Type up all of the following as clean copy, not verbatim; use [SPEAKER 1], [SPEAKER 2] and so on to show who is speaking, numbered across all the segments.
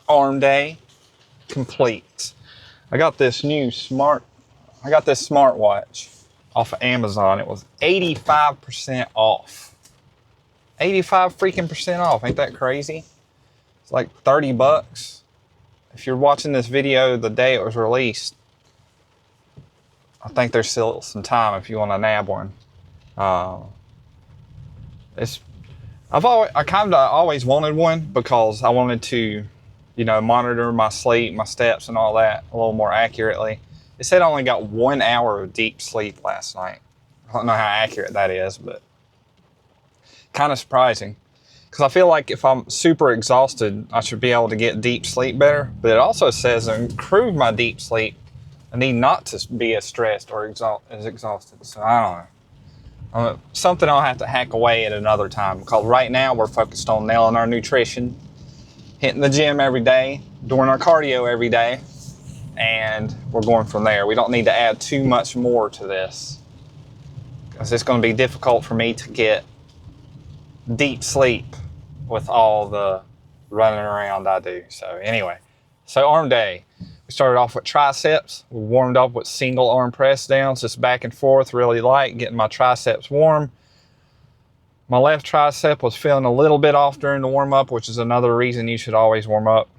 [SPEAKER 1] arm day complete. I got this smartwatch off of Amazon. It was 85% off. 85 freaking percent off. Ain't that crazy? It's like 30 bucks. If you're watching this video the day it was released, I think there's still some time if you want to nab one. I kind of always wanted one because I wanted to, monitor my sleep, my steps, and all that a little more accurately. It said I only got 1 hour of deep sleep last night. I don't know how accurate that is, but kind of surprising. Because I feel like if I'm super exhausted, I should be able to get deep sleep better. But it also says to improve my deep sleep, I need not to be as stressed or as exhausted. So I don't know. Something I'll have to hack away at another time. Because right now we're focused on nailing our nutrition, hitting the gym every day, doing our cardio every day, and we're going from there. We don't need to add too much more to this, because it's going to be difficult for me to get deep sleep with all the running around I do. So anyway, arm day. We started off with triceps. We warmed up with single arm press downs, just back and forth, really light, getting my triceps warm. My left tricep was feeling a little bit off during the warm up, which is another reason you should always warm up.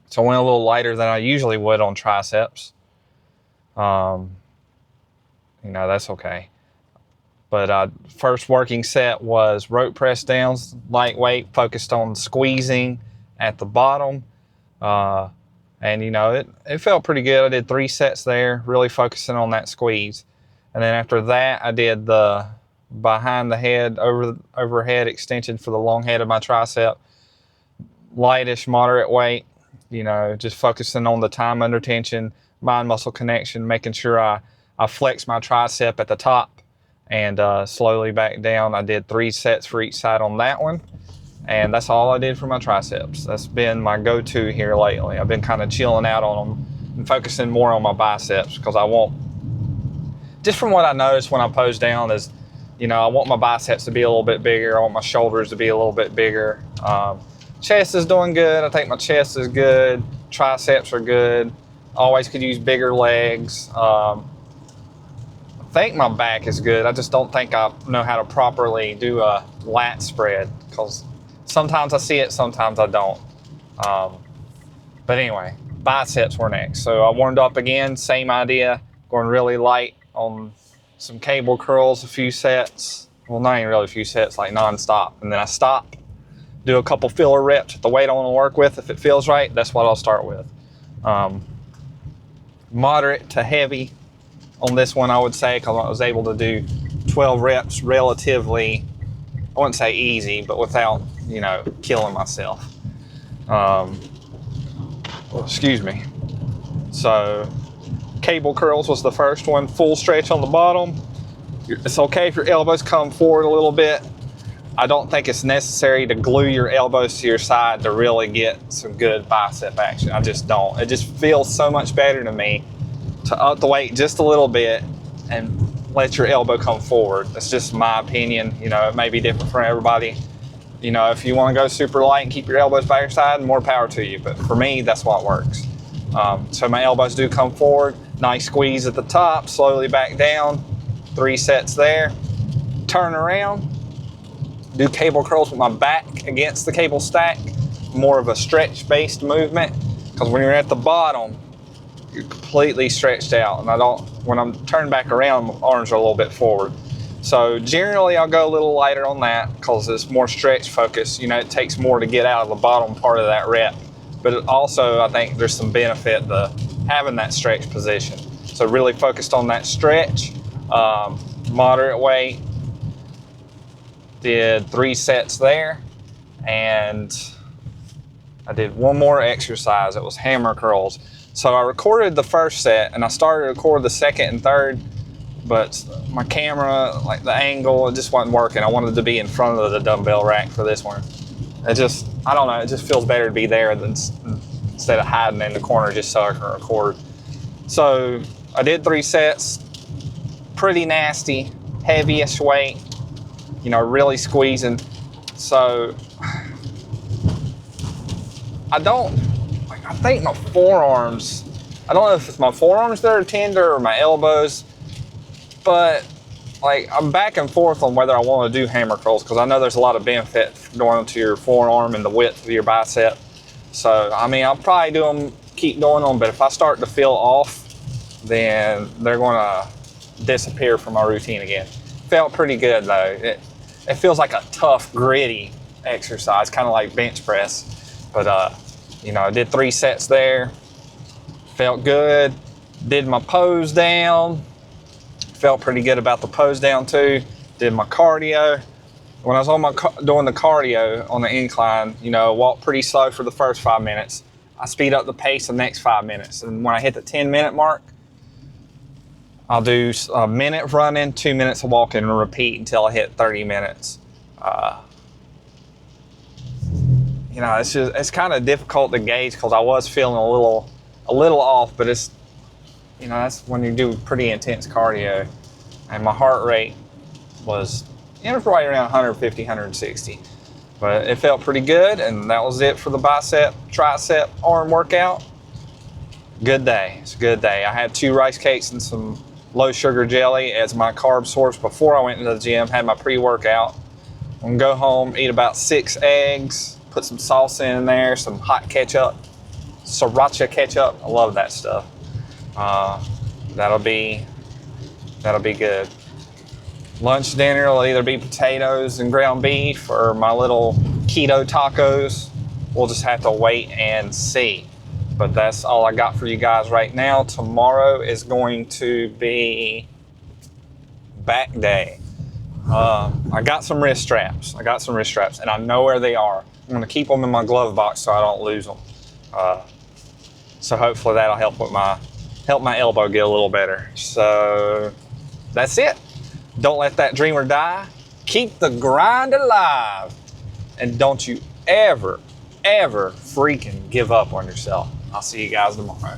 [SPEAKER 1] So I went a little lighter than I usually would on triceps. That's okay. But first working set was rope press downs, lightweight, focused on squeezing at the bottom. And it felt pretty good. I did 3 sets there, really focusing on that squeeze. And then after that, I did the behind the head, overhead extension for the long head of my tricep. Lightish, moderate weight, just focusing on the time under tension, mind muscle connection, making sure I flex my tricep at the top and slowly back down. I did 3 sets for each side on that one. And that's all I did for my triceps. That's been my go-to here lately. I've been kind of chilling out on them and focusing more on my biceps, because just from what I noticed when I pose down is, I want my biceps to be a little bit bigger. I want my shoulders to be a little bit bigger. Chest is doing good. I think my chest is good. Triceps are good. Always could use bigger legs. I think my back is good. I just don't think I know how to properly do a lat spread, because sometimes I see it, sometimes I don't. But anyway, biceps were next. So I warmed up again, same idea, going really light on some cable curls, a few sets. Well, not even really a few sets, like non-stop. And then I stop, do a couple filler reps with the weight I want to work with. If it feels right, that's what I'll start with. Moderate to heavy on this one, I would say, because I was able to do 12 reps relatively, I wouldn't say easy, but without, killing myself. Excuse me. So cable curls was the first one, full stretch on the bottom. It's okay if your elbows come forward a little bit. I don't think it's necessary to glue your elbows to your side to really get some good bicep action. I just don't. It just feels so much better to me to up the weight just a little bit and let your elbow come forward. That's just my opinion. It may be different for everybody. If you want to go super light and keep your elbows by your side, more power to you. But for me, that's what works. So my elbows do come forward. Nice squeeze at the top, slowly back down. 3 sets there. Turn around. Do cable curls with my back against the cable stack. More of a stretch-based movement, because when you're at the bottom, you're completely stretched out. And when I'm turned back around, my arms are a little bit forward. So generally I'll go a little lighter on that, because it's more stretch focused. It takes more to get out of the bottom part of that rep. But it also, I think there's some benefit to having that stretch position. So really focused on that stretch, moderate weight. Did 3 sets there, and I did one more exercise. It was hammer curls. So I recorded the first set, and I started to record the second and third, but my camera, like the angle, it just wasn't working. I wanted to be in front of the dumbbell rack for this one. I don't know, it just feels better to be there than instead of hiding in the corner just so I can record. So I did 3 sets, pretty nasty, heaviest weight, really squeezing. So I don't I think my forearms, I don't know if it's my forearms that are tender or my elbows, but like I'm back and forth on whether I want to do hammer curls because I know there's a lot of benefit going to your forearm and the width of your bicep. So, I mean, I'll probably do them, keep doing them, but if I start to feel off, then they're going to disappear from my routine again. Felt pretty good though. It feels like a tough, gritty exercise, kind of like bench press. But, you know, I did 3 sets there. Felt good. Did my pose down. Felt pretty good about the pose down too. Did my cardio. When I was on doing the cardio on the incline, you know, walk pretty slow for the first 5 minutes. I speed up the pace the next 5 minutes. And when I hit the 10-minute mark, I'll do a minute of running, 2 minutes of walking, and repeat until I hit 30 minutes. You know, it's kind of difficult to gauge because I was feeling a little off, but it's, you know, that's when you do pretty intense cardio. And my heart rate was, you know, right around 150, 160. But it felt pretty good, and that was it for the bicep, tricep, arm workout. Good day. It's a good day. I had 2 rice cakes and some low sugar jelly as my carb source before I went into the gym, had my pre-workout. I'm gonna go home, eat about 6 eggs, put some salsa in there, some hot ketchup, sriracha ketchup. I love that stuff. That'll be good. Lunch, dinner will either be potatoes and ground beef or my little keto tacos. We'll just have to wait and see. But that's all I got for you guys right now. Tomorrow is going to be back day. I got some wrist straps. And I know where they are. I'm gonna keep them in my glove box so I don't lose them. So hopefully that'll help my elbow get a little better. So that's it. Don't let that dreamer die. Keep the grind alive. And don't you ever freaking give up on yourself. I'll see you guys tomorrow.